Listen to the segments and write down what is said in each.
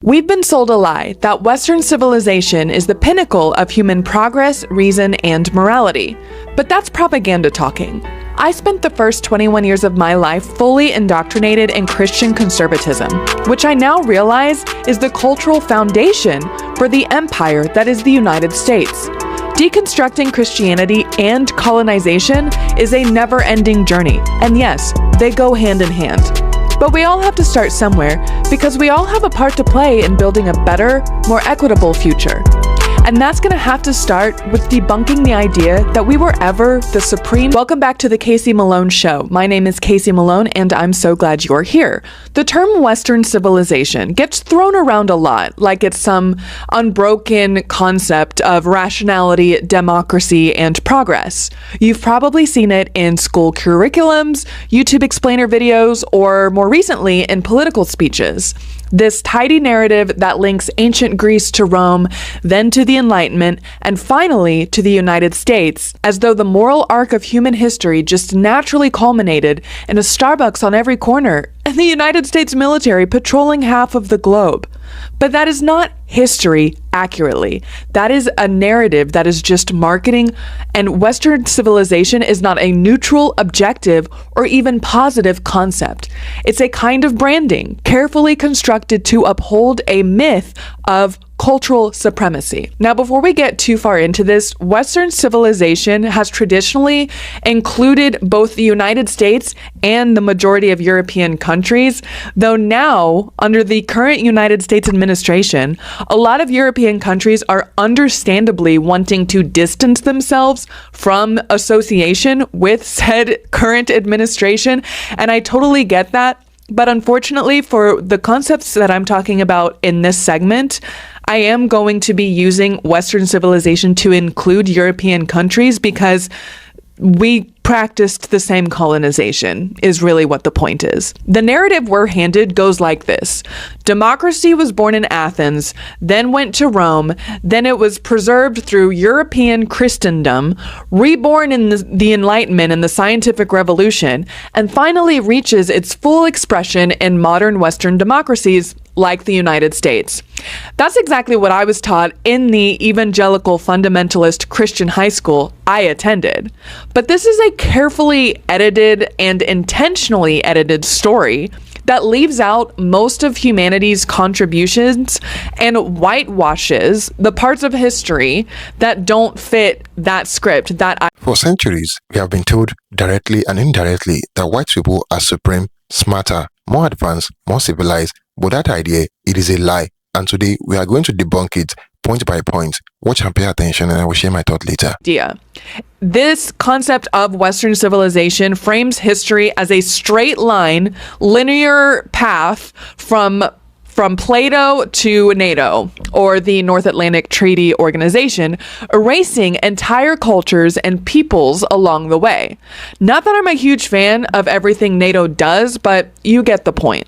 We've been sold a lie that Western civilization is the pinnacle of human progress, reason, and morality. But that's propaganda talking. I spent the first 21 years of my life fully indoctrinated in Christian conservatism, which I now realize is the cultural foundation for the empire that is the United States. Deconstructing Christianity and colonization is a never-ending journey, and yes, they go hand in hand. But we all have to start somewhere because we all have a part to play in building a better, more equitable future. And that's going to have to start with debunking the idea that we were ever the supreme. Welcome back to the Casey Malone Show. My name is Casey Malone, and I'm so glad you're here. The term Western civilization gets thrown around a lot, like it's some unbroken concept of rationality, democracy, and progress. You've probably seen it in school curriculums, YouTube explainer videos, or more recently in political speeches. This tidy narrative that links ancient Greece to Rome, then to the Enlightenment, and finally to the United States, as though the moral arc of human history just naturally culminated in a Starbucks on every corner and the United States military patrolling half of the globe. But that is not history accurately. That is a narrative that is just marketing, and Western civilization is not a neutral, objective, or even positive concept. It's a kind of branding, carefully constructed to uphold a myth of cultural supremacy. Now, before we get too far into this, Western civilization has traditionally included both the United States and the majority of European countries, though now, under the current United States administration, a lot of European countries are understandably wanting to distance themselves from association with said current administration, and I totally get that. But unfortunately, for the concepts that I'm talking about in this segment, I am going to be using Western civilization to include European countries because we practiced the same colonization, is really what the point is. The narrative we're handed goes like this. Democracy was born in Athens, then went to Rome, then it was preserved through European Christendom, reborn in the Enlightenment and the Scientific Revolution, and finally reaches its full expression in modern Western democracies like the United States. That's exactly what I was taught in the evangelical fundamentalist Christian high school I attended. But this is a carefully edited and intentionally edited story that leaves out most of humanity's contributions and whitewashes the parts of history that don't fit that script. For centuries, we have been told directly and indirectly that white people are supreme, smarter, more advanced, more civilized, but that idea, it is a lie, and today we are going to debunk it point by point. Watch and pay attention, and I will share my thought later. This concept of Western civilization frames history as a straight line, linear path from Plato to NATO, or the North Atlantic Treaty Organization, erasing entire cultures and peoples along the way. Not that I'm a huge fan of everything NATO does, but you get the point.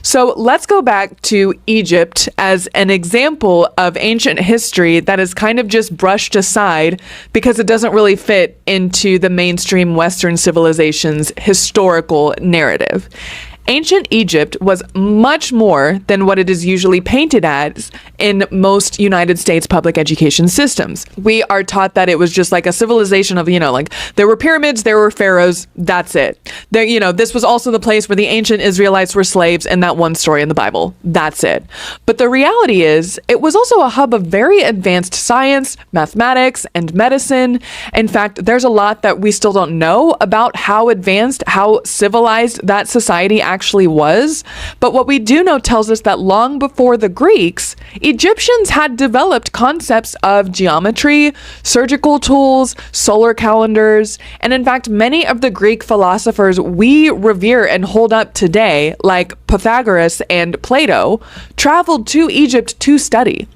So let's go back to Egypt as an example of ancient history that is kind of just brushed aside because it doesn't really fit into the mainstream Western civilization's historical narrative. Ancient Egypt was much more than what it is usually painted as in most United States public education systems. We are taught that it was just like a civilization of, like there were pyramids, there were pharaohs, that's it. This was also the place where the ancient Israelites were slaves in that one story in the Bible. That's it. But the reality is, it was also a hub of very advanced science, mathematics, and medicine. In fact, there's a lot that we still don't know about how advanced, how civilized that society actually was, but what we do know tells us that long before the Greeks, Egyptians had developed concepts of geometry, surgical tools, solar calendars, and in fact, many of the Greek philosophers we revere and hold up today, like Pythagoras and Plato, traveled to Egypt to study.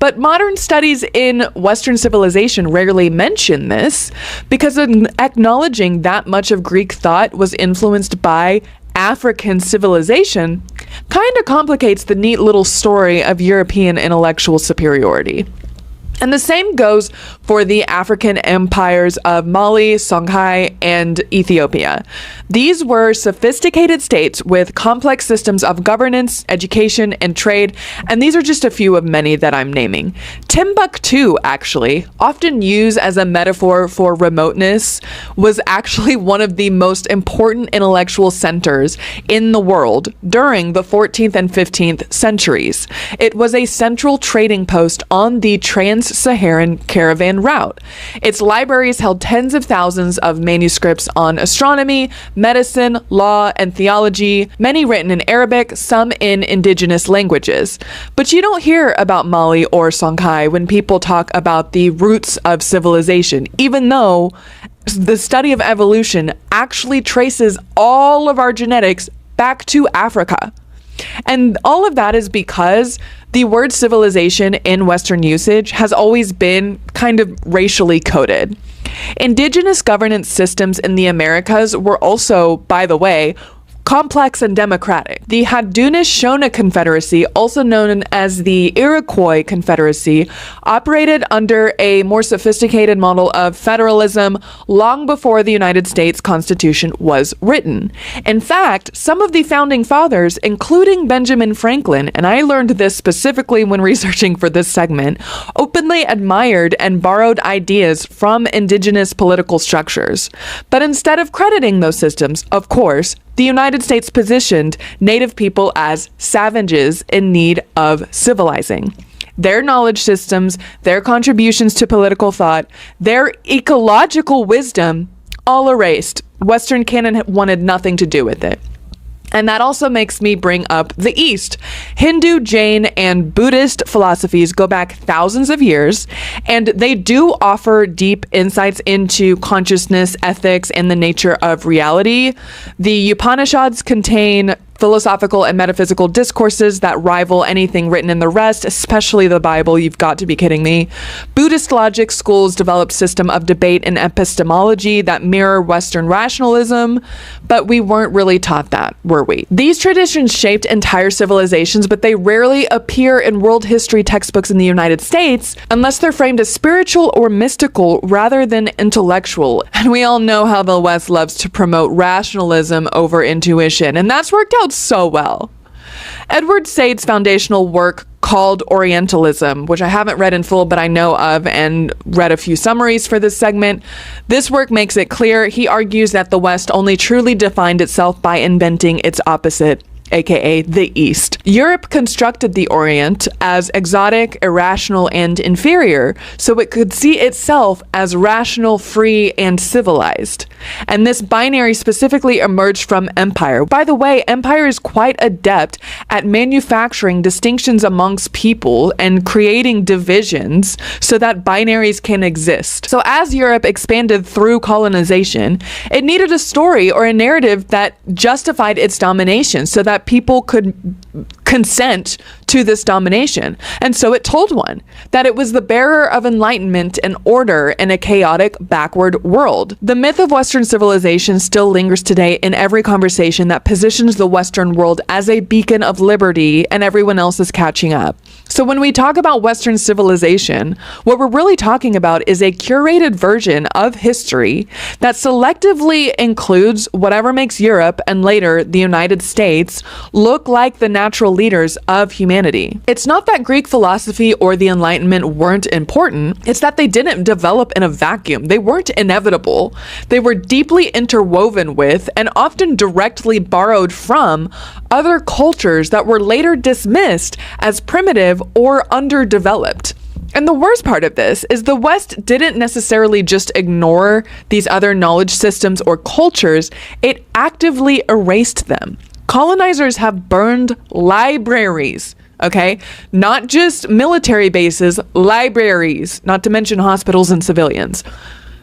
But modern studies in Western civilization rarely mention this because acknowledging that much of Greek thought was influenced by African civilization kind of complicates the neat little story of European intellectual superiority. And the same goes for the African empires of Mali, Songhai, and Ethiopia. These were sophisticated states with complex systems of governance, education, and trade, and these are just a few of many that I'm naming. Timbuktu, actually, often used as a metaphor for remoteness, was actually one of the most important intellectual centers in the world during the 14th and 15th centuries. It was a central trading post on the Trans-Saharan caravan route. Its libraries held tens of thousands of manuscripts on astronomy, medicine, law, and theology, many written in Arabic, some in indigenous languages. But you don't hear about Mali or Songhai when people talk about the roots of civilization, even though the study of evolution actually traces all of our genetics back to Africa. And all of that is because the word civilization in Western usage has always been kind of racially coded. Indigenous governance systems in the Americas were also, by the way, complex and democratic. The Haudenosaunee Confederacy, also known as the Iroquois Confederacy, operated under a more sophisticated model of federalism long before the United States Constitution was written. In fact, some of the founding fathers, including Benjamin Franklin, and I learned this specifically when researching for this segment, openly admired and borrowed ideas from indigenous political structures. But instead of crediting those systems, of course, the United States positioned Native people as savages in need of civilizing. Their knowledge systems, their contributions to political thought, their ecological wisdom, all erased. Western canon wanted nothing to do with it. And that also makes me bring up the East. Hindu, Jain, and Buddhist philosophies go back thousands of years, and they do offer deep insights into consciousness, ethics, and the nature of reality. The Upanishads contain philosophical and metaphysical discourses that rival anything written in the rest, especially the Bible. You've got to be kidding me. Buddhist logic schools developed system of debate and epistemology that mirror Western rationalism, but we weren't really taught that, were we? These traditions shaped entire civilizations, but they rarely appear in world history textbooks in the United States unless they're framed as spiritual or mystical rather than intellectual. And we all know how the West loves to promote rationalism over intuition, and that's worked out so well. Edward Said's foundational work called Orientalism, which I haven't read in full, but I know of and read a few summaries for this segment. This work makes it clear. He argues that the West only truly defined itself by inventing its opposite, aka the East. Europe constructed the Orient as exotic, irrational, and inferior, so it could see itself as rational, free, and civilized. And this binary specifically emerged from empire. By the way, empire is quite adept at manufacturing distinctions amongst people and creating divisions so that binaries can exist. So as Europe expanded through colonization, it needed a story or a narrative that justified its domination so that people could consent to this domination. And so it told one that it was the bearer of enlightenment and order in a chaotic, backward world. The myth of Western civilization still lingers today in every conversation that positions the Western world as a beacon of liberty, and everyone else is catching up. So when we talk about Western civilization, what we're really talking about is a curated version of history that selectively includes whatever makes Europe and later the United States look like the natural leaders of humanity. It's not that Greek philosophy or the Enlightenment weren't important, it's that they didn't develop in a vacuum. They weren't inevitable. They were deeply interwoven with and often directly borrowed from other cultures that were later dismissed as primitive or underdeveloped. And the worst part of this is the West didn't necessarily just ignore these other knowledge systems or cultures, it actively erased them. Colonizers have burned libraries, okay? Not just military bases, libraries, not to mention hospitals and civilians.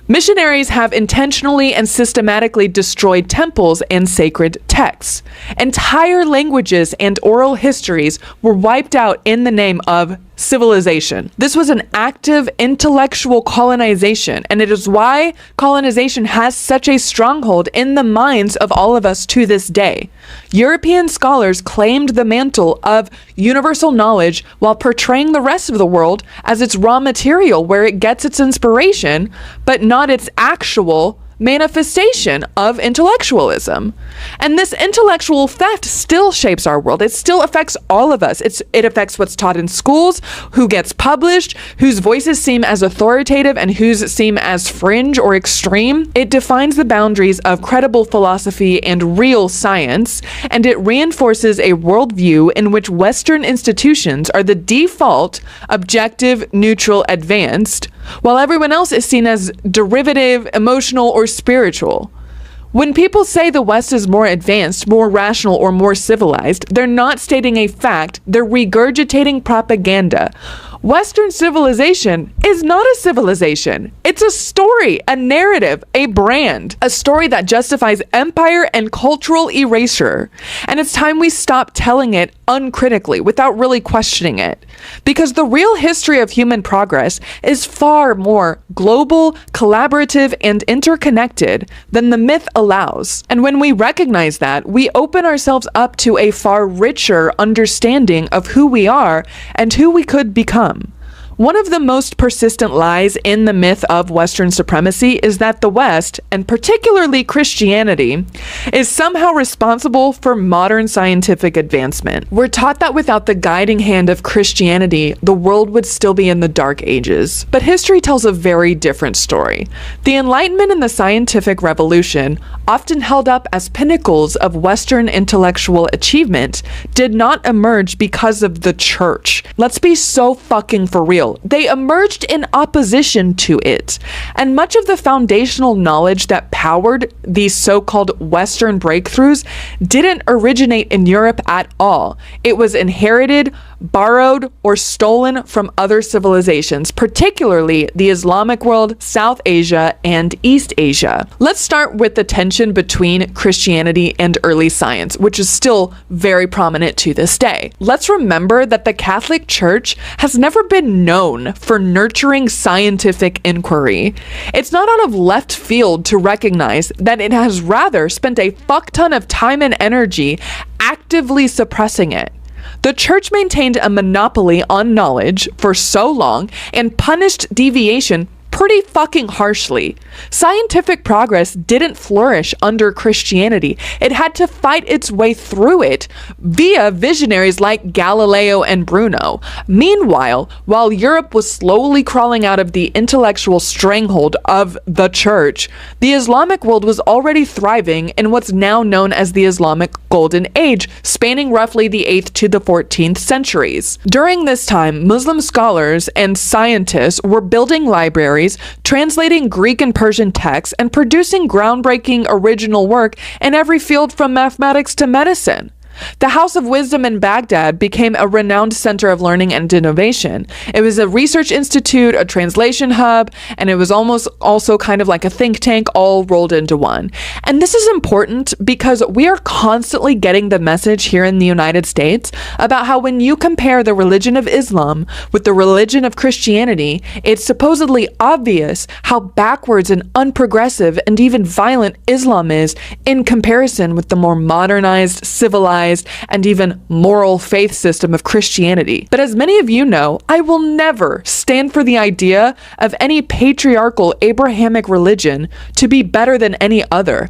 Missionaries have intentionally and systematically destroyed temples and sacred texts. texts. Entire languages and oral histories were wiped out in the name of civilization. This was an active intellectual colonization, and it is why colonization has such a stronghold in the minds of all of us to this day. European scholars claimed the mantle of universal knowledge while portraying the rest of the world as its raw material where it gets its inspiration, but not its actual manifestation of intellectualism. And this intellectual theft still shapes our world. It still affects all of us. It affects what's taught in schools, who gets published, whose voices seem as authoritative and whose seem as fringe or extreme. It defines the boundaries of credible philosophy and real science, and it reinforces a worldview in which Western institutions are the default, objective, neutral, advanced, while everyone else is seen as derivative, emotional, or spiritual. When people say the West is more advanced, more rational, or more civilized, they're not stating a fact, they're regurgitating propaganda. Western civilization is not a civilization. It's a story, a narrative, a brand, a story that justifies empire and cultural erasure. And it's time we stop telling it uncritically without really questioning it. Because the real history of human progress is far more global, collaborative, and interconnected than the myth allows. And when we recognize that, we open ourselves up to a far richer understanding of who we are and who we could become. One of the most persistent lies in the myth of Western supremacy is that the West, and particularly Christianity, is somehow responsible for modern scientific advancement. We're taught that without the guiding hand of Christianity, the world would still be in the Dark Ages. But history tells a very different story. The Enlightenment and the scientific revolution, often held up as pinnacles of Western intellectual achievement, did not emerge because of the church. Let's be so fucking for real. They emerged in opposition to it. And much of the foundational knowledge that powered these so-called Western breakthroughs didn't originate in Europe at all. It was inherited, borrowed, or stolen from other civilizations, particularly the Islamic world, South Asia, and East Asia. Let's start with the tension between Christianity and early science, which is still very prominent to this day. Let's remember that the Catholic Church has never been known for nurturing scientific inquiry. It's not out of left field to recognize that it has rather spent a fuck ton of time and energy actively suppressing it. The church maintained a monopoly on knowledge for so long and punished deviation pretty fucking harshly. Scientific progress didn't flourish under Christianity. It had to fight its way through it via visionaries like Galileo and Bruno. Meanwhile, while Europe was slowly crawling out of the intellectual stranglehold of the church, the Islamic world was already thriving in what's now known as the Islamic Golden Age, spanning roughly the 8th to the 14th centuries. During this time, Muslim scholars and scientists were building libraries, translating Greek and Persian texts, and producing groundbreaking original work in every field from mathematics to medicine. The House of Wisdom in Baghdad became a renowned center of learning and innovation. It was a research institute, a translation hub, and it was almost also kind of like a think tank all rolled into one. And this is important because we are constantly getting the message here in the United States about how when you compare the religion of Islam with the religion of Christianity, it's supposedly obvious how backwards and unprogressive and even violent Islam is in comparison with the more modernized, civilized, and even moral faith system of Christianity. But as many of you know, I will never stand for the idea of any patriarchal Abrahamic religion to be better than any other.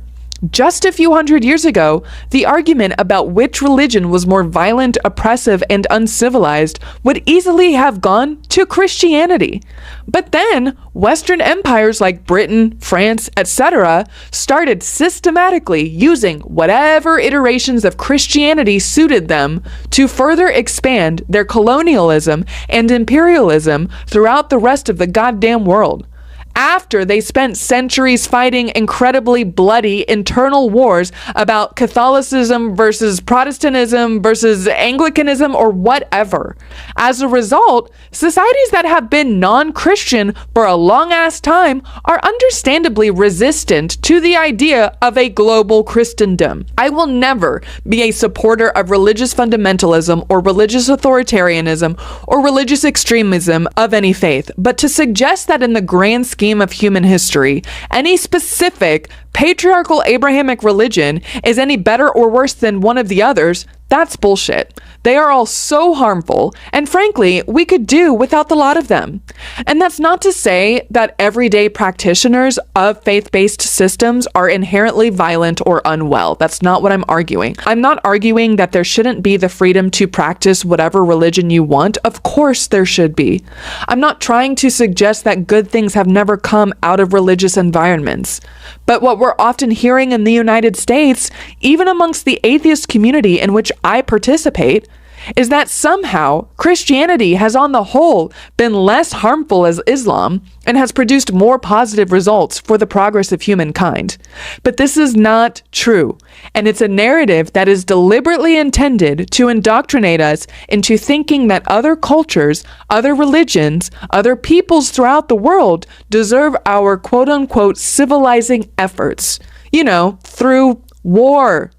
Just a few hundred years ago, the argument about which religion was more violent, oppressive, and uncivilized would easily have gone to Christianity. But then, Western empires like Britain, France, etc. started systematically using whatever iterations of Christianity suited them to further expand their colonialism and imperialism throughout the rest of the goddamn world. after they spent centuries fighting incredibly bloody internal wars about Catholicism versus Protestantism versus Anglicanism or whatever. As a result, societies that have been non-Christian for a long-ass time are understandably resistant to the idea of a global Christendom. I will never be a supporter of religious fundamentalism or religious authoritarianism or religious extremism of any faith, but to suggest that in the grand scheme of human history, any specific patriarchal Abrahamic religion is any better or worse than one of the others, that's bullshit. They are all so harmful, and frankly, we could do without the lot of them. And that's not to say that everyday practitioners of faith-based systems are inherently violent or unwell. That's not what I'm arguing. I'm not arguing that there shouldn't be the freedom to practice whatever religion you want. Of course there should be. I'm not trying to suggest that good things have never come out of religious environments. But what we're often hearing in the United States, even amongst the atheist community in which I participate, is that somehow Christianity has on the whole been less harmful as Islam and has produced more positive results for the progress of humankind. But this is not true, and it's a narrative that is deliberately intended to indoctrinate us into thinking that other cultures, other religions, other peoples throughout the world deserve our quote-unquote civilizing efforts, through war.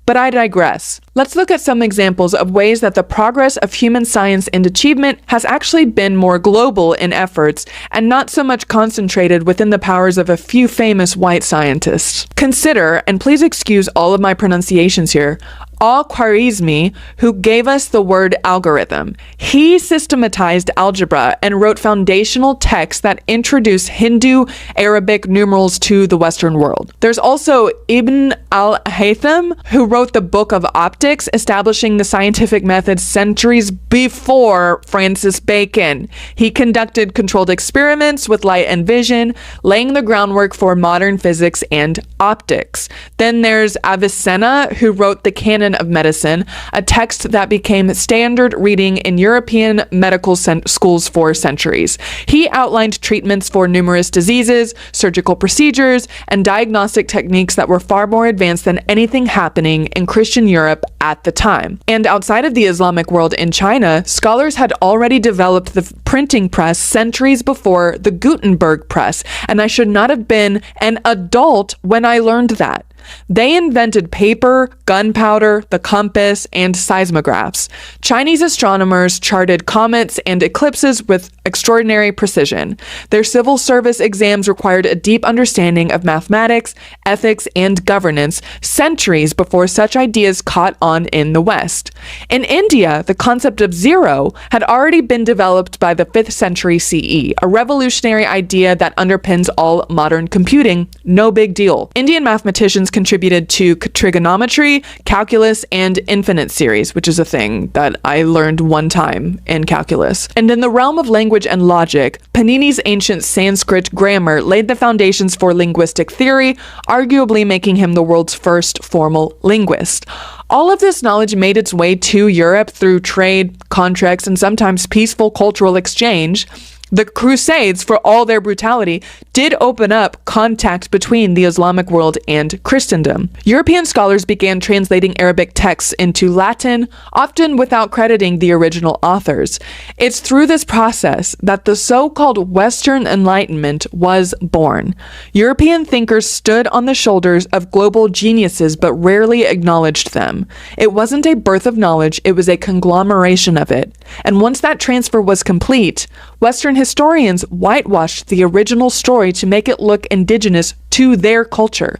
But I digress. Let's look at some examples of ways that the progress of human science and achievement has actually been more global in efforts and not so much concentrated within the powers of a few famous white scientists. Consider, and please excuse all of my pronunciations here, Al-Khwarizmi, who gave us the word algorithm. He systematized algebra and wrote foundational texts that introduced Hindu Arabic numerals to the Western world. There's also Ibn al-Haytham, who wrote the Book of Optics, establishing the scientific method centuries before Francis Bacon. He conducted controlled experiments with light and vision, laying the groundwork for modern physics and optics. Then there's Avicenna, who wrote the Canon of Medicine, a text that became standard reading in European medical schools for centuries. He outlined treatments for numerous diseases, surgical procedures, and diagnostic techniques that were far more advanced than anything happening in Christian Europe at the time. And outside of the Islamic world in China, scholars had already developed the printing press centuries before the Gutenberg press, and I should not have been an adult when I learned that. They invented paper, gunpowder, the compass, and seismographs. Chinese astronomers charted comets and eclipses with extraordinary precision. Their civil service exams required a deep understanding of mathematics, ethics, and governance centuries before such ideas caught on in the West. In India, the concept of zero had already been developed by the 5th century CE, a revolutionary idea that underpins all modern computing. No big deal. Indian mathematicians contributed to trigonometry, calculus, and infinite series, which is a thing that I learned one time in calculus. And in the realm of language and logic, Panini's ancient Sanskrit grammar laid the foundations for linguistic theory, arguably making him the world's first formal linguist. All of this knowledge made its way to Europe through trade, contracts, and sometimes peaceful cultural exchange. The Crusades, for all their brutality, did open up contact between the Islamic world and Christendom. European scholars began translating Arabic texts into Latin, often without crediting the original authors. It's through this process that the so-called Western Enlightenment was born. European thinkers stood on the shoulders of global geniuses but rarely acknowledged them. It wasn't a birth of knowledge, it was a conglomeration of it. And once that transfer was complete, Western historians whitewashed the original story to make it look indigenous to their culture.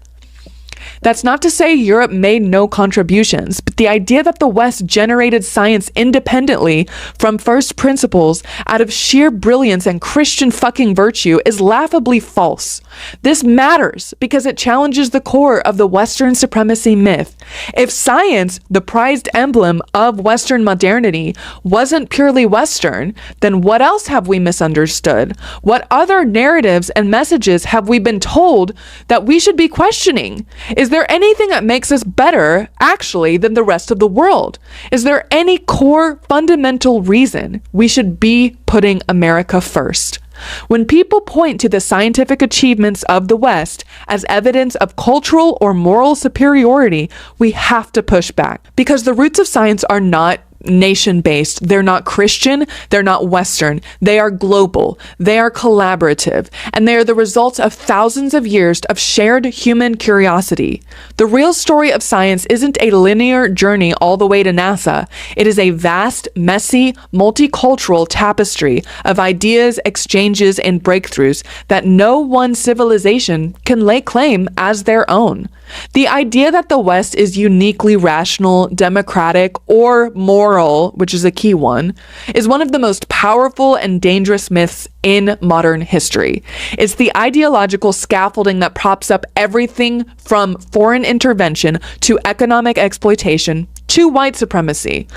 That's not to say Europe made no contributions, but the idea that the West generated science independently from first principles out of sheer brilliance and Christian fucking virtue is laughably false. This matters because it challenges the core of the Western supremacy myth. If science, the prized emblem of Western modernity, wasn't purely Western, then what else have we misunderstood? What other narratives and messages have we been told that we should be questioning? Is there anything that makes us better, actually, than the rest of the world? Is there any core fundamental reason we should be putting America first? When people point to the scientific achievements of the West as evidence of cultural or moral superiority, we have to push back, because the roots of science are not nation-based. They're not Christian. They're not Western. They are global. They are collaborative. And they are the results of thousands of years of shared human curiosity. The real story of science isn't a linear journey all the way to NASA. It is a vast, messy, multicultural tapestry of ideas, exchanges, and breakthroughs that no one civilization can lay claim as their own. The idea that the West is uniquely rational, democratic, or moral, which is a key one, is one of the most powerful and dangerous myths in modern history. It's the ideological scaffolding that props up everything from foreign intervention to economic exploitation to white supremacy.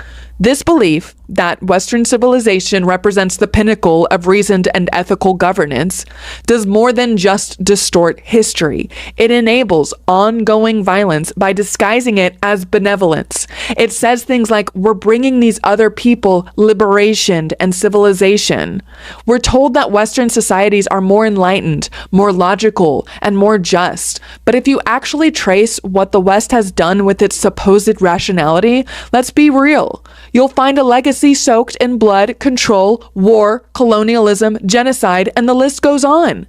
This belief that Western civilization represents the pinnacle of reasoned and ethical governance does more than just distort history. It enables ongoing violence by disguising it as benevolence. It says things like, we're bringing these other people liberation and civilization. We're told that Western societies are more enlightened, more logical, and more just. But if you actually trace what the West has done with its supposed rationality, let's be real. You'll find a legacy soaked in blood, control, war, colonialism, genocide, and the list goes on.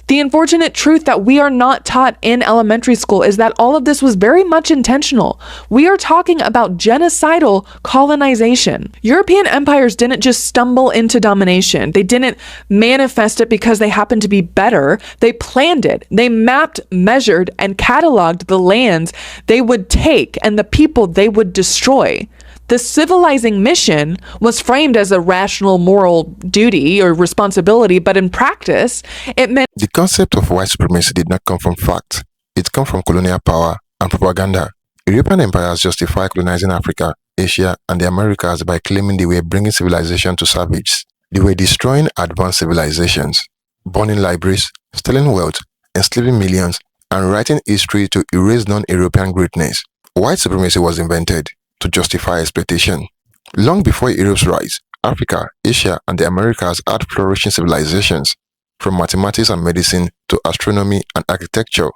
The unfortunate truth that we are not taught in elementary school is that all of this was very much intentional. We are talking about genocidal colonization. European empires didn't just stumble into domination. They didn't manifest it because they happened to be better. They planned it. They mapped, measured, and cataloged the lands they would take and the people they would destroy. The civilizing mission was framed as a rational moral duty or responsibility, but in practice, it meant The concept of white supremacy did not come from fact. It came from colonial power and propaganda. European empires justified colonizing Africa, Asia, and the Americas by claiming they were bringing civilization to savages. They were destroying advanced civilizations, burning libraries, stealing wealth, enslaving millions, and writing history to erase non-European greatness. White supremacy was invented to justify exploitation. Long before Europe's rise, Africa, Asia, and the Americas had flourishing civilizations, from mathematics and medicine to astronomy and architecture.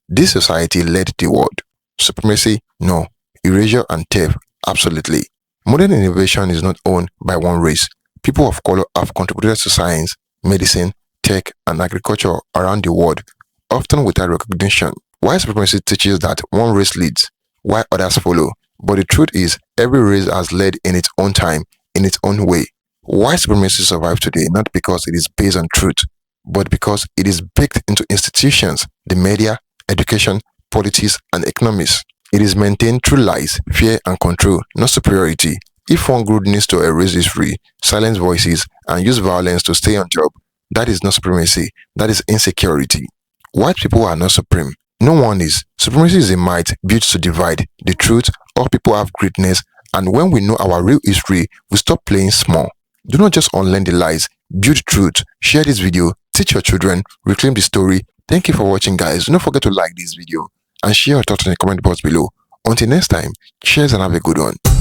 This society led the world. Supremacy? No. Erasure and theft? Absolutely. Modern innovation is not owned by one race. People of color have contributed to science, medicine, tech, and agriculture around the world, often without recognition. White supremacy teaches that one race leads, while others follow. But the truth is, every race has led in its own time, in its own way. White supremacy survives today not because it is based on truth, but because it is baked into institutions, the media, education, politics, and economics. It is maintained through lies, fear, and control, not superiority. If one group needs to erase history, silence voices, and use violence to stay on top, that is not supremacy, that is insecurity. White people are not supreme. No one is. Supremacy is a might built to divide. The truth, all people have greatness, and when we know our real history, we stop playing small. Do not just unlearn the lies, build truth. Share this video, teach your children, reclaim the story. Thank you for watching, guys. Do not forget to like this video and share your thoughts in the comment box below. Until next time, cheers and have a good one.